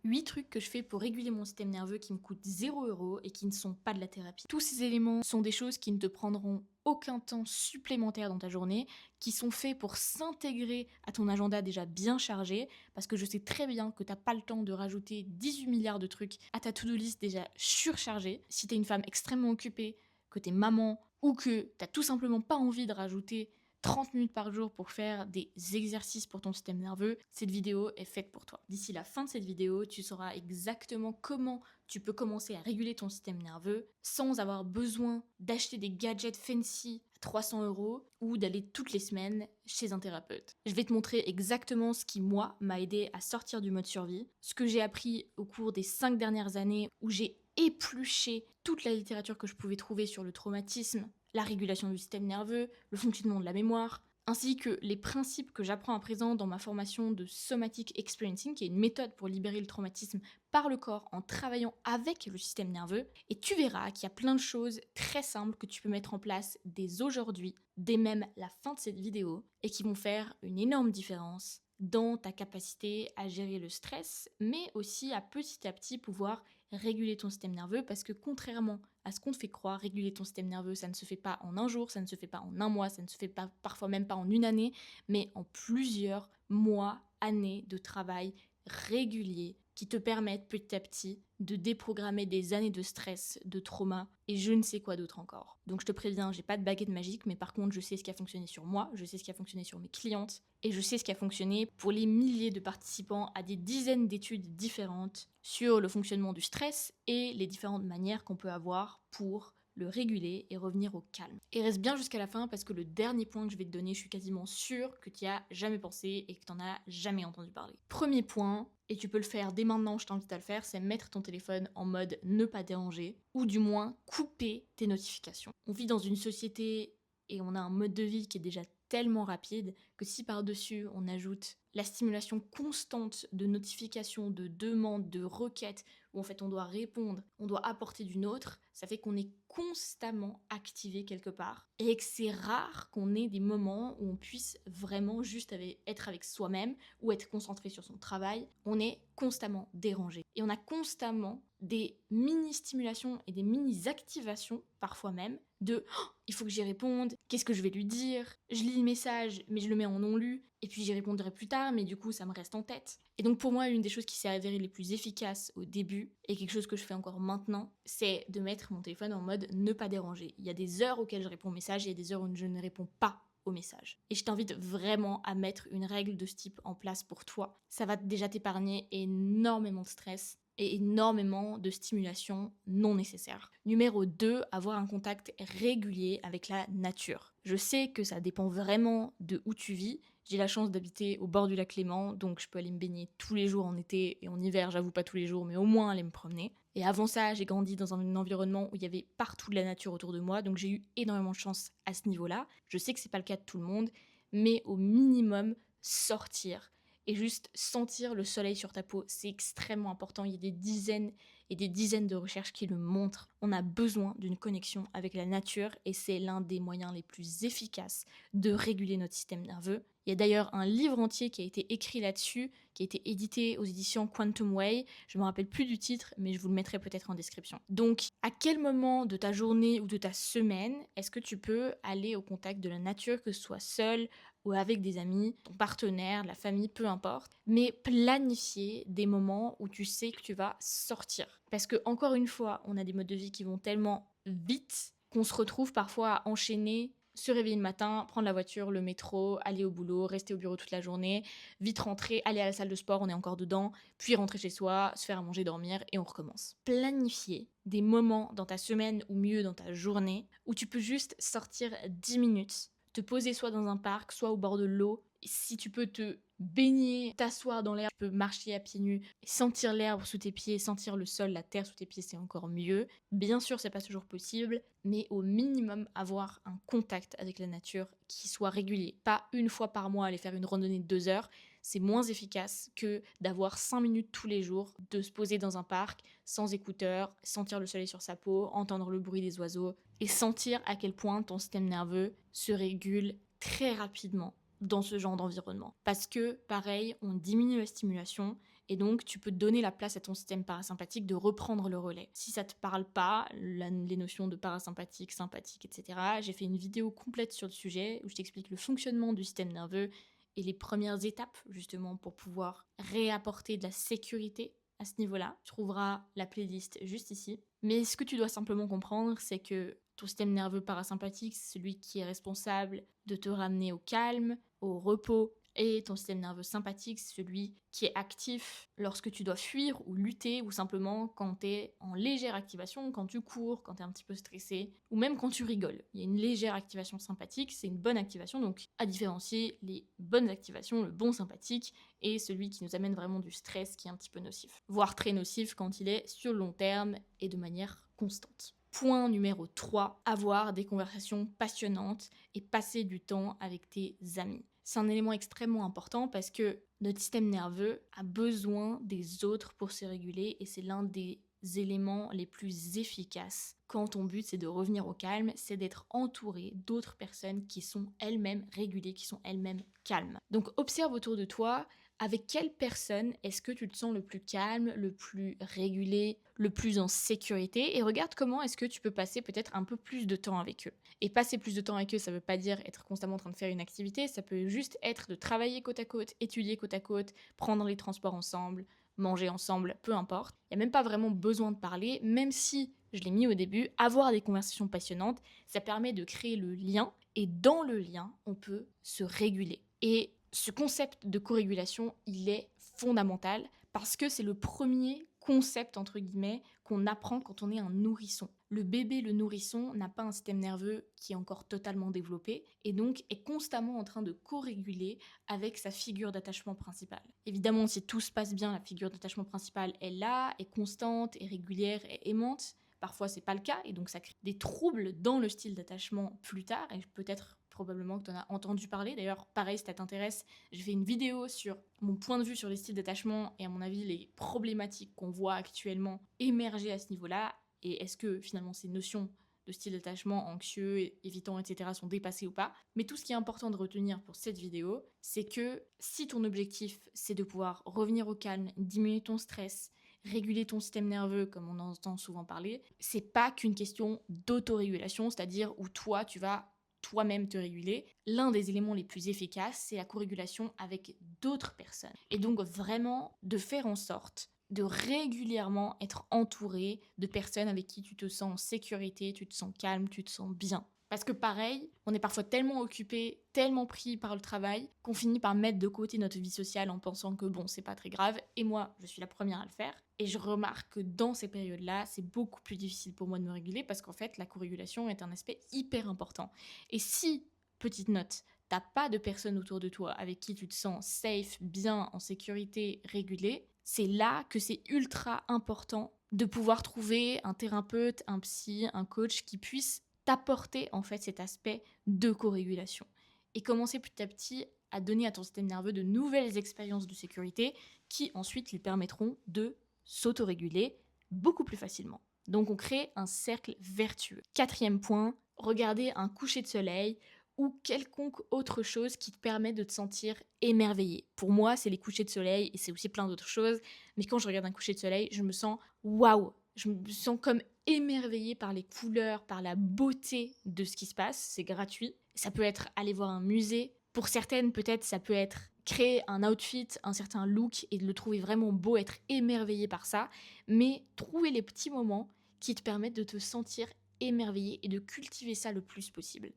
8 trucs que je fais pour réguler mon système nerveux qui me coûtent 0 € et qui ne sont pas de la thérapie. Tous ces éléments sont des choses qui ne te prendront aucun temps supplémentaire dans ta journée, qui sont faits pour s'intégrer à ton agenda déjà bien chargé, parce que je sais très bien que t'as pas le temps de rajouter 18 milliards de trucs à ta to-do list déjà surchargée. Si t'es une femme extrêmement occupée, que t'es maman, ou que t'as tout simplement pas envie de rajouter 30 minutes par jour pour faire des exercices pour ton système nerveux, cette vidéo est faite pour toi. D'ici la fin de cette vidéo, tu sauras exactement comment tu peux commencer à réguler ton système nerveux sans avoir besoin d'acheter des gadgets fancy à 300 € ou d'aller toutes les semaines chez un thérapeute. Je vais te montrer exactement ce qui, moi, m'a aidé à sortir du mode survie, ce que j'ai appris au cours des 5 dernières années où j'ai épluché toute la littérature que je pouvais trouver sur le traumatisme, la régulation du système nerveux, le fonctionnement de la mémoire, ainsi que les principes que j'apprends à présent dans ma formation de Somatic Experiencing, qui est une méthode pour libérer le traumatisme par le corps en travaillant avec le système nerveux. Et tu verras qu'il y a plein de choses très simples que tu peux mettre en place dès aujourd'hui, dès même la fin de cette vidéo, et qui vont faire une énorme différence dans ta capacité à gérer le stress, mais aussi à petit pouvoir réguler ton système nerveux, parce que contrairement à ce qu'on te fait croire, réguler ton système nerveux, ça ne se fait pas en un jour, ça ne se fait pas en un mois, ça ne se fait pas parfois même pas en une année, mais en plusieurs mois, années de travail régulier qui te permettent petit à petit de déprogrammer des années de stress, de trauma et je ne sais quoi d'autre encore. Donc je te préviens, j'ai pas de baguette magique, mais par contre je sais ce qui a fonctionné sur moi, je sais ce qui a fonctionné sur mes clientes et je sais ce qui a fonctionné pour les milliers de participants à des dizaines d'études différentes sur le fonctionnement du stress et les différentes manières qu'on peut avoir pour le réguler et revenir au calme. Et reste bien jusqu'à la fin parce que le dernier point que je vais te donner, je suis quasiment sûre que tu n'y as jamais pensé et que tu n'en as jamais entendu parler. Premier point, et tu peux le faire dès maintenant, je t'invite à le faire, c'est mettre ton téléphone en mode ne pas déranger, ou du moins couper tes notifications. On vit dans une société et on a un mode de vie qui est déjà tellement rapide que si par-dessus on ajoute la stimulation constante de notifications, de demandes, de requêtes, où en fait on doit répondre, on doit apporter d'une autre, ça fait qu'on est constamment activé quelque part et que c'est rare qu'on ait des moments où on puisse vraiment juste être avec soi-même ou être concentré sur son travail. On est constamment dérangé et on a constamment des mini-stimulations et des mini-activations, parfois même, de oh, il faut que j'y réponde, qu'est-ce que je vais lui dire, je lis le message mais je le mets en non lu et puis j'y répondrai plus tard mais du coup ça me reste en tête. Et donc pour moi l'une des choses qui s'est avérée les plus efficaces au début et quelque chose que je fais encore maintenant, c'est de mettre mon téléphone en mode ne pas déranger. Il y a des heures auxquelles je réponds au message et il y a des heures où je ne réponds pas au message. Et je t'invite vraiment à mettre une règle de ce type en place pour toi. Ça va déjà t'épargner énormément de stress et énormément de stimulation non nécessaire. Numéro 2, avoir un contact régulier avec la nature. Je sais que ça dépend vraiment de où tu vis. J'ai la chance d'habiter au bord du lac Léman, donc je peux aller me baigner tous les jours en été et en hiver, j'avoue pas tous les jours, mais au moins aller me promener. Et avant ça, j'ai grandi dans un environnement où il y avait partout de la nature autour de moi, donc j'ai eu énormément de chance à ce niveau-là. Je sais que c'est pas le cas de tout le monde, mais au minimum, sortir et juste sentir le soleil sur ta peau, c'est extrêmement important. Il y a des dizaines et des dizaines de recherches qui le montrent. On a besoin d'une connexion avec la nature et c'est l'un des moyens les plus efficaces de réguler notre système nerveux. Il y a d'ailleurs un livre entier qui a été écrit là-dessus, qui a été édité aux éditions Quantum Way. Je me rappelle plus du titre, mais je vous le mettrai peut-être en description. Donc, à quel moment de ta journée ou de ta semaine est-ce que tu peux aller au contact de la nature, que ce soit seul ou avec des amis, ton partenaire, la famille, peu importe, mais planifier des moments où tu sais que tu vas sortir. Parce que, encore une fois, on a des modes de vie qui vont tellement vite qu'on se retrouve parfois à enchaîner, se réveiller le matin, prendre la voiture, le métro, aller au boulot, rester au bureau toute la journée, vite rentrer, aller à la salle de sport, on est encore dedans, puis rentrer chez soi, se faire à manger, dormir et on recommence. Planifier des moments dans ta semaine ou mieux dans ta journée où tu peux juste sortir 10 minutes, te poser soit dans un parc, soit au bord de l'eau. Si tu peux te baigner, t'asseoir dans l'air, tu peux marcher à pieds nus, sentir l'herbe sous tes pieds, sentir le sol, la terre sous tes pieds, c'est encore mieux. Bien sûr, c'est pas toujours possible, mais au minimum avoir un contact avec la nature qui soit régulier. Pas une fois par mois aller faire une randonnée de 2 heures, c'est moins efficace que d'avoir 5 minutes tous les jours, de se poser dans un parc sans écouteurs, sentir le soleil sur sa peau, entendre le bruit des oiseaux et sentir à quel point ton système nerveux se régule très rapidement dans ce genre d'environnement. Parce que, pareil, on diminue la stimulation Et donc, tu peux donner la place à ton système parasympathique de reprendre le relais. Si ça te parle pas, les notions de parasympathique, sympathique, etc., j'ai fait une vidéo complète sur le sujet où je t'explique le fonctionnement du système nerveux et les premières étapes, justement, pour pouvoir réapporter de la sécurité à ce niveau-là. Tu trouveras la playlist juste ici. Mais ce que tu dois simplement comprendre, c'est que ton système nerveux parasympathique, c'est celui qui est responsable de te ramener au calme, au repos. Et ton système nerveux sympathique, c'est celui qui est actif lorsque tu dois fuir ou lutter, ou simplement quand tu es en légère activation, quand tu cours, quand tu es un petit peu stressé, ou même quand tu rigoles. Il y a une légère activation sympathique, c'est une bonne activation, donc à différencier les bonnes activations, le bon sympathique, et celui qui nous amène vraiment du stress qui est un petit peu nocif, voire très nocif quand il est sur le long terme et de manière constante. Point numéro 3, avoir des conversations passionnantes et passer du temps avec tes amis. C'est un élément extrêmement important parce que notre système nerveux a besoin des autres pour se réguler et c'est l'un des éléments les plus efficaces quand ton but c'est de revenir au calme, c'est d'être entouré d'autres personnes qui sont elles-mêmes régulées, qui sont elles-mêmes calmes. Donc observe autour de toi avec quelle personne est-ce que tu te sens le plus calme, le plus régulé, le plus en sécurité et regarde comment est-ce que tu peux passer peut-être un peu plus de temps avec eux. Et passer plus de temps avec eux, ça veut pas dire être constamment en train de faire une activité, ça peut juste être de travailler côte à côte, étudier côte à côte, prendre les transports ensemble, manger ensemble, peu importe. Il n'y a même pas vraiment besoin de parler, même si, je l'ai mis au début, avoir des conversations passionnantes, ça permet de créer le lien et dans le lien, on peut se réguler. Et ce concept de co-régulation, il est fondamental parce que c'est le premier concept, entre guillemets, qu'on apprend quand on est un nourrisson. Le bébé, le nourrisson, n'a pas un système nerveux qui est encore totalement développé et donc est constamment en train de co-réguler avec sa figure d'attachement principale. Évidemment, si tout se passe bien, la figure d'attachement principale est là, est constante, est régulière, est aimante. Parfois, c'est pas le cas et donc ça crée des troubles dans le style d'attachement plus tard et peut-être probablement que tu en as entendu parler. D'ailleurs, pareil, si ça t'intéresse, j'ai fait une vidéo sur mon point de vue sur les styles d'attachement et à mon avis, les problématiques qu'on voit actuellement émerger à ce niveau-là. Et est-ce que finalement ces notions de style d'attachement anxieux, évitant, etc. sont dépassées ou pas. Mais tout ce qui est important de retenir pour cette vidéo, c'est que si ton objectif, c'est de pouvoir revenir au calme, diminuer ton stress, réguler ton système nerveux, comme on en entend souvent parler, c'est pas qu'une question d'autorégulation, c'est-à-dire où toi, tu vas toi-même te réguler. L'un des éléments les plus efficaces, c'est la co-régulation avec d'autres personnes. Et donc vraiment de faire en sorte de régulièrement être entouré de personnes avec qui tu te sens en sécurité, tu te sens calme, tu te sens bien. Parce que pareil, on est parfois tellement occupé, tellement pris par le travail, qu'on finit par mettre de côté notre vie sociale en pensant que bon, c'est pas très grave. Et moi, je suis la première à le faire. Et je remarque que dans ces périodes-là, c'est beaucoup plus difficile pour moi de me réguler parce qu'en fait, la co-régulation est un aspect hyper important. Et si, petite note, t'as pas de personnes autour de toi avec qui tu te sens safe, bien, en sécurité, régulé, c'est là que c'est ultra important de pouvoir trouver un thérapeute, un psy, un coach qui puisse t'apporter en fait cet aspect de co-régulation et commencer petit à petit à donner à ton système nerveux de nouvelles expériences de sécurité qui ensuite lui permettront de s'autoréguler beaucoup plus facilement. Donc on crée un cercle vertueux. 4e point, regarder un coucher de soleil ou quelconque autre chose qui te permet de te sentir émerveillé. Pour moi, c'est les couchers de soleil et c'est aussi plein d'autres choses, mais quand je regarde un coucher de soleil, je me sens waouh, je me sens comme émerveillée par les couleurs, par la beauté de ce qui se passe, c'est gratuit. Ça peut être aller voir un musée, pour certaines peut-être ça peut être créer un outfit, un certain look et de le trouver vraiment beau, être émerveillé par ça, mais trouver les petits moments qui te permettent de te sentir émerveillé et de cultiver ça le plus possible.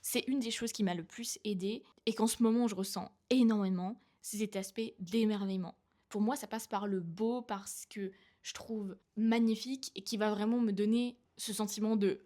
C'est une des choses qui m'a le plus aidée et qu'en ce moment je ressens énormément, c'est cet aspect d'émerveillement. Pour moi, ça passe par le beau, parce que je trouve magnifique et qui va vraiment me donner ce sentiment de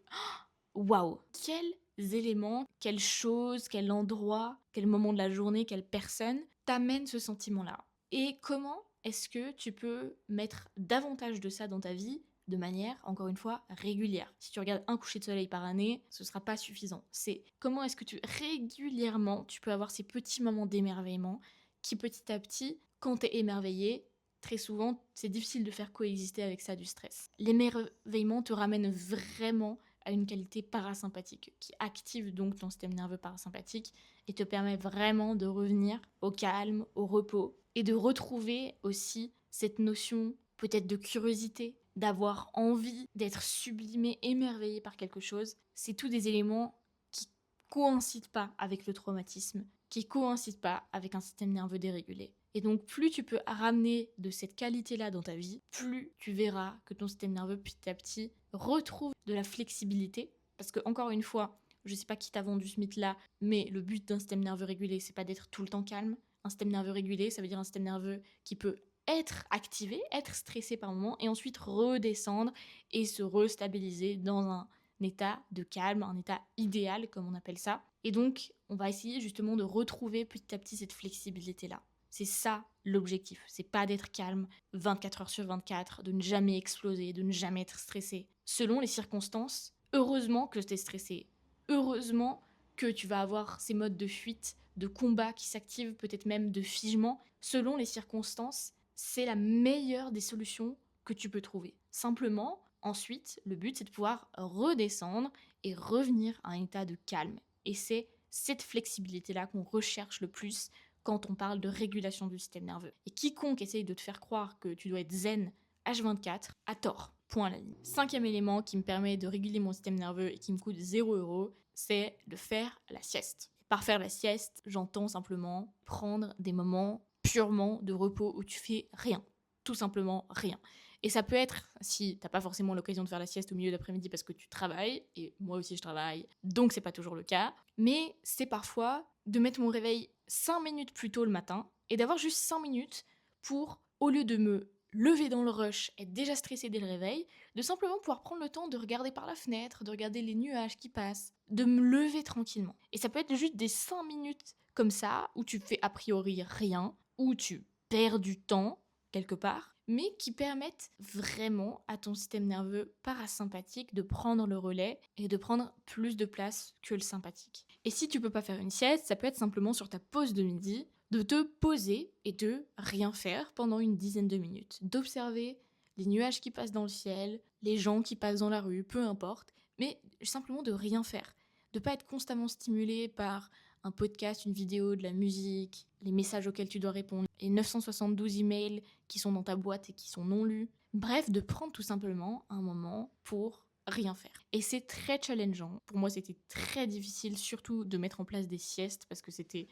waouh, quels éléments, quelles choses, quel endroit, quel moment de la journée, quelle personne t'amène ce sentiment-là. Et comment est-ce que tu peux mettre davantage de ça dans ta vie de manière, encore une fois, régulière. Si tu regardes un coucher de soleil par année, ce sera pas suffisant. C'est comment est-ce que régulièrement, tu peux avoir ces petits moments d'émerveillement qui petit à petit, quand t'es émerveillé, très souvent, c'est difficile de faire coexister avec ça du stress. L'émerveillement te ramène vraiment à une qualité parasympathique qui active donc ton système nerveux parasympathique et te permet vraiment de revenir au calme, au repos et de retrouver aussi cette notion peut-être de curiosité, d'avoir envie d'être sublimé, émerveillé par quelque chose, c'est tous des éléments qui coïncident pas avec le traumatisme, qui coïncident pas avec un système nerveux dérégulé. Et donc plus tu peux ramener de cette qualité-là dans ta vie, plus tu verras que ton système nerveux petit à petit retrouve de la flexibilité. Parce que encore une fois, je sais pas qui t'a vendu ce mythe-là, mais le but d'un système nerveux régulé, c'est pas d'être tout le temps calme. Un système nerveux régulé, ça veut dire un système nerveux qui peut être activé, être stressé par moment, et ensuite redescendre et se restabiliser dans un état de calme, un état idéal, comme on appelle ça. Et donc, on va essayer justement de retrouver petit à petit cette flexibilité-là. C'est ça l'objectif. C'est pas d'être calme 24 heures sur 24, de ne jamais exploser, de ne jamais être stressé. Selon les circonstances, heureusement que tu es stressé. Heureusement que tu vas avoir ces modes de fuite, de combat qui s'activent, peut-être même de figement. Selon les circonstances, c'est la meilleure des solutions que tu peux trouver. Simplement, ensuite, le but, c'est de pouvoir redescendre et revenir à un état de calme. Et c'est cette flexibilité-là qu'on recherche le plus quand on parle de régulation du système nerveux. Et quiconque essaye de te faire croire que tu dois être zen H24 a tort. Point à la ligne. 5e élément qui me permet de réguler mon système nerveux et qui me coûte 0 €, c'est de faire la sieste. Par faire la sieste, j'entends simplement prendre des moments purement de repos où tu fais rien. Tout simplement rien. Et ça peut être, si t'as pas forcément l'occasion de faire la sieste au milieu d'après-midi parce que tu travailles, et moi aussi je travaille, donc c'est pas toujours le cas, mais c'est parfois de mettre mon réveil 5 minutes plus tôt le matin et d'avoir juste 5 minutes pour, au lieu de me lever dans le rush, être déjà stressé dès le réveil, de simplement pouvoir prendre le temps de regarder par la fenêtre, de regarder les nuages qui passent, de me lever tranquillement. Et ça peut être juste des 5 minutes comme ça, où tu fais a priori rien, où tu perds du temps, quelque part, mais qui permettent vraiment à ton système nerveux parasympathique de prendre le relais et de prendre plus de place que le sympathique. Et si tu peux pas faire une sieste, ça peut être simplement sur ta pause de midi, de te poser et de rien faire pendant une dizaine de minutes, d'observer les nuages qui passent dans le ciel, les gens qui passent dans la rue, peu importe, mais simplement de rien faire, de pas être constamment stimulé par un podcast, une vidéo, de la musique, les messages auxquels tu dois répondre, les 972 emails qui sont dans ta boîte et qui sont non lus. Bref, de prendre tout simplement un moment pour rien faire. Et c'est très challengeant. Pour moi, c'était très difficile, surtout de mettre en place des siestes, parce que c'était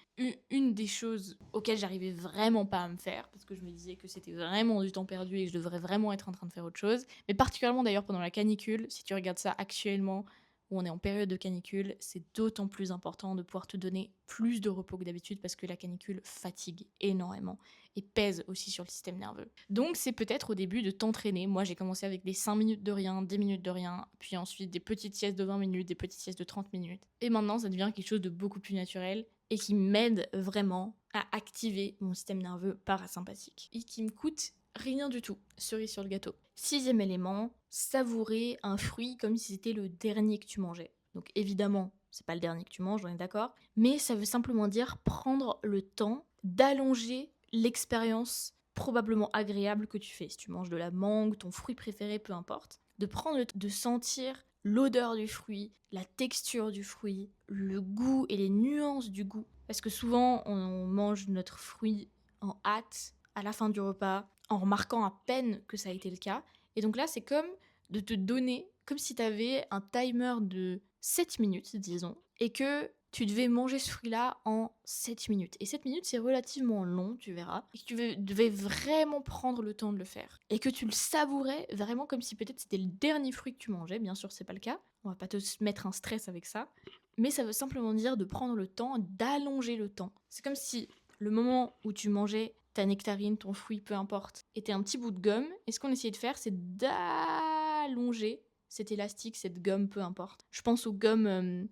une des choses auxquelles j'arrivais vraiment pas à me faire, parce que je me disais que c'était vraiment du temps perdu et que je devrais vraiment être en train de faire autre chose. Mais particulièrement d'ailleurs pendant la canicule, si tu regardes ça actuellement, où on est en période de canicule, c'est d'autant plus important de pouvoir te donner plus de repos que d'habitude parce que la canicule fatigue énormément et pèse aussi sur le système nerveux. Donc c'est peut-être au début de t'entraîner. Moi j'ai commencé avec des 5 minutes de rien, 10 minutes de rien, puis ensuite des petites siestes de 20 minutes, des petites siestes de 30 minutes. Et maintenant ça devient quelque chose de beaucoup plus naturel et qui m'aide vraiment à activer mon système nerveux parasympathique et qui me coûte rien du tout, cerise sur le gâteau. 6e élément, savourer un fruit comme si c'était le dernier que tu mangeais. Donc évidemment, c'est pas le dernier que tu manges, on est d'accord, mais ça veut simplement dire prendre le temps d'allonger l'expérience probablement agréable que tu fais. Si tu manges de la mangue, ton fruit préféré, peu importe, de prendre le temps de sentir l'odeur du fruit, la texture du fruit, le goût et les nuances du goût. Parce que souvent, on mange notre fruit en hâte, à la fin du repas, en remarquant à peine que ça a été le cas. Et donc là, c'est comme de te donner, comme si tu avais un timer de 7 minutes, disons, et que tu devais manger ce fruit-là en 7 minutes. Et 7 minutes, c'est relativement long, tu verras. Et que tu devais vraiment prendre le temps de le faire. Et que tu le savourais vraiment comme si peut-être c'était le dernier fruit que tu mangeais. Bien sûr, c'est pas le cas. On va pas te mettre un stress avec ça. Mais ça veut simplement dire de prendre le temps, d'allonger le temps. C'est comme si le moment où tu mangeais ta nectarine, ton fruit, peu importe, était un petit bout de gomme. Et ce qu'on essayait de faire, c'est d'allonger cet élastique, cette gomme, peu importe. Je pense aux gommes,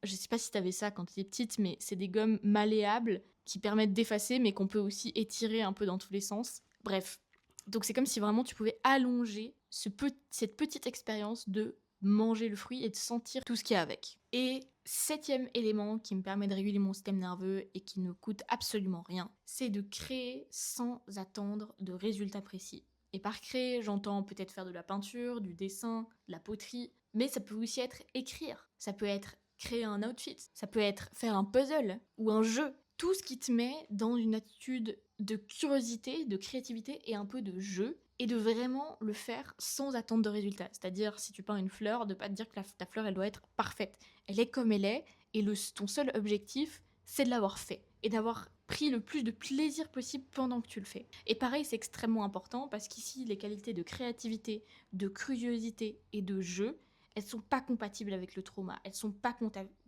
je sais pas si t'avais ça quand t'étais petite, mais c'est des gommes malléables qui permettent d'effacer, mais qu'on peut aussi étirer un peu dans tous les sens. Bref, donc c'est comme si vraiment tu pouvais allonger cette petite expérience de manger le fruit et de sentir tout ce qu'il y a avec. Et 7e élément qui me permet de réguler mon système nerveux et qui ne coûte absolument rien, c'est de créer sans attendre de résultats précis. Et par créer, j'entends peut-être faire de la peinture, du dessin, de la poterie, mais ça peut aussi être écrire, ça peut être créer un outfit, ça peut être faire un puzzle ou un jeu. Tout ce qui te met dans une attitude de curiosité, de créativité et un peu de jeu, et de vraiment le faire sans attendre de résultat. C'est-à-dire, si tu peins une fleur, de pas te dire que ta fleur, elle doit être parfaite. Elle est comme elle est, et ton seul objectif, c'est de l'avoir fait, et d'avoir pris le plus de plaisir possible pendant que tu le fais. Et pareil, c'est extrêmement important, parce qu'ici, les qualités de créativité, de curiosité et de jeu, elles sont pas compatibles avec le trauma, elles sont pas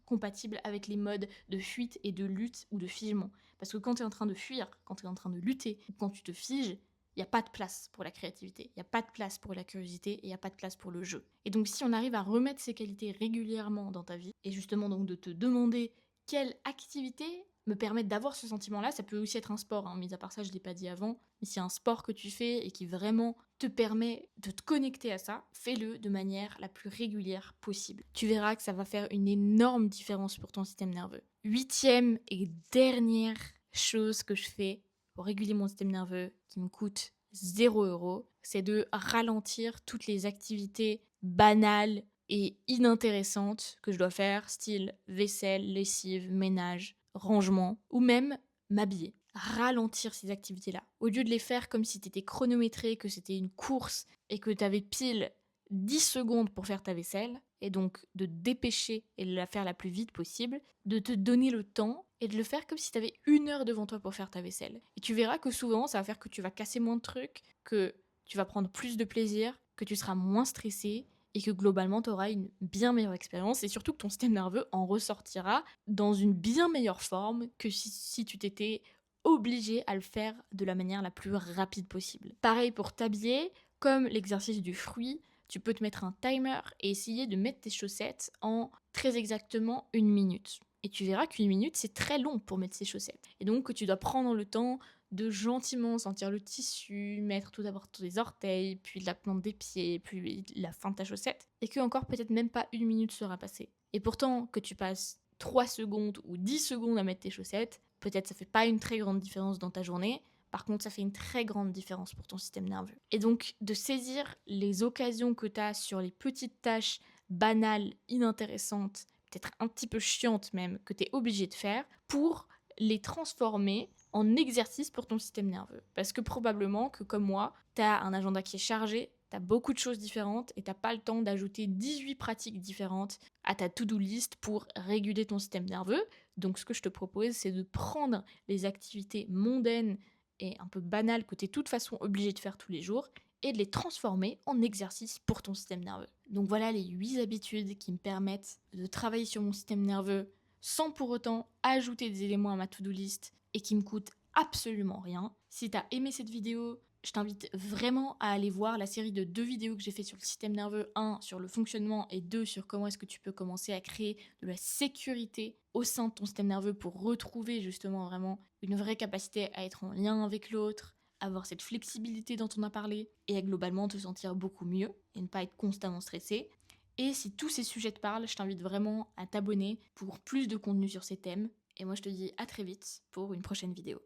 compatibles avec les modes de fuite et de lutte ou de figement. Parce que quand tu es en train de fuir, quand tu es en train de lutter, ou quand tu te figes, il n'y a pas de place pour la créativité, il n'y a pas de place pour la curiosité et il n'y a pas de place pour le jeu. Et donc si on arrive à remettre ces qualités régulièrement dans ta vie, et justement donc de te demander quelle activité me permet d'avoir ce sentiment-là, ça peut aussi être un sport, hein, mis à part ça je ne l'ai pas dit avant, mais si un sport que tu fais et qui vraiment te permet de te connecter à ça, fais-le de manière la plus régulière possible. Tu verras que ça va faire une énorme différence pour ton système nerveux. 8e et dernière chose que je fais pour réguler mon système nerveux, qui me coûte 0 €, c'est de ralentir toutes les activités banales et inintéressantes que je dois faire, style vaisselle, lessive, ménage, rangement, ou même m'habiller. Ralentir ces activités-là. Au lieu de les faire comme si tu étais chronométré, que c'était une course et que tu avais pile 10 secondes pour faire ta vaisselle, et donc de te dépêcher et de la faire la plus vite possible, de te donner le temps et de le faire comme si tu avais 1 heure devant toi pour faire ta vaisselle. Et tu verras que souvent, ça va faire que tu vas casser moins de trucs, que tu vas prendre plus de plaisir, que tu seras moins stressé et que globalement, tu auras une bien meilleure expérience et surtout que ton système nerveux en ressortira dans une bien meilleure forme que si tu t'étais obligé à le faire de la manière la plus rapide possible. Pareil pour t'habiller, comme l'exercice du fruit, tu peux te mettre un timer et essayer de mettre tes chaussettes en très exactement 1 minute. Et tu verras qu'1 minute, c'est très long pour mettre ses chaussettes. Et donc que tu dois prendre le temps de gentiment sentir le tissu, mettre tout d'abord tes orteils, puis la plante des pieds, puis la fin de ta chaussette, et que encore peut-être même pas 1 minute sera passée. Et pourtant, que tu passes 3 secondes ou 10 secondes à mettre tes chaussettes, peut-être ça fait pas une très grande différence dans ta journée, par contre, ça fait une très grande différence pour ton système nerveux. Et donc, de saisir les occasions que tu as sur les petites tâches banales, inintéressantes, peut-être un petit peu chiantes même, que tu es obligé de faire, pour les transformer en exercice pour ton système nerveux. Parce que probablement que, comme moi, tu as un agenda qui est chargé, tu as beaucoup de choses différentes et tu n'as pas le temps d'ajouter 18 pratiques différentes à ta to-do list pour réguler ton système nerveux. Donc, ce que je te propose, c'est de prendre les activités mondaines et un peu banales que tu es de toute façon obligé de faire tous les jours et de les transformer en exercice pour ton système nerveux. Donc voilà les 8 habitudes qui me permettent de travailler sur mon système nerveux sans pour autant ajouter des éléments à ma to-do list et qui me coûtent absolument rien. Si tu as aimé cette vidéo, je t'invite vraiment à aller voir la série de 2 vidéos que j'ai fait sur le système nerveux, 1 sur le fonctionnement et 2 sur comment est-ce que tu peux commencer à créer de la sécurité au sein de ton système nerveux pour retrouver justement vraiment une vraie capacité à être en lien avec l'autre, avoir cette flexibilité dont on a parlé et à globalement te sentir beaucoup mieux et ne pas être constamment stressé. Et si tous ces sujets te parlent, je t'invite vraiment à t'abonner pour plus de contenu sur ces thèmes. Et moi je te dis à très vite pour une prochaine vidéo.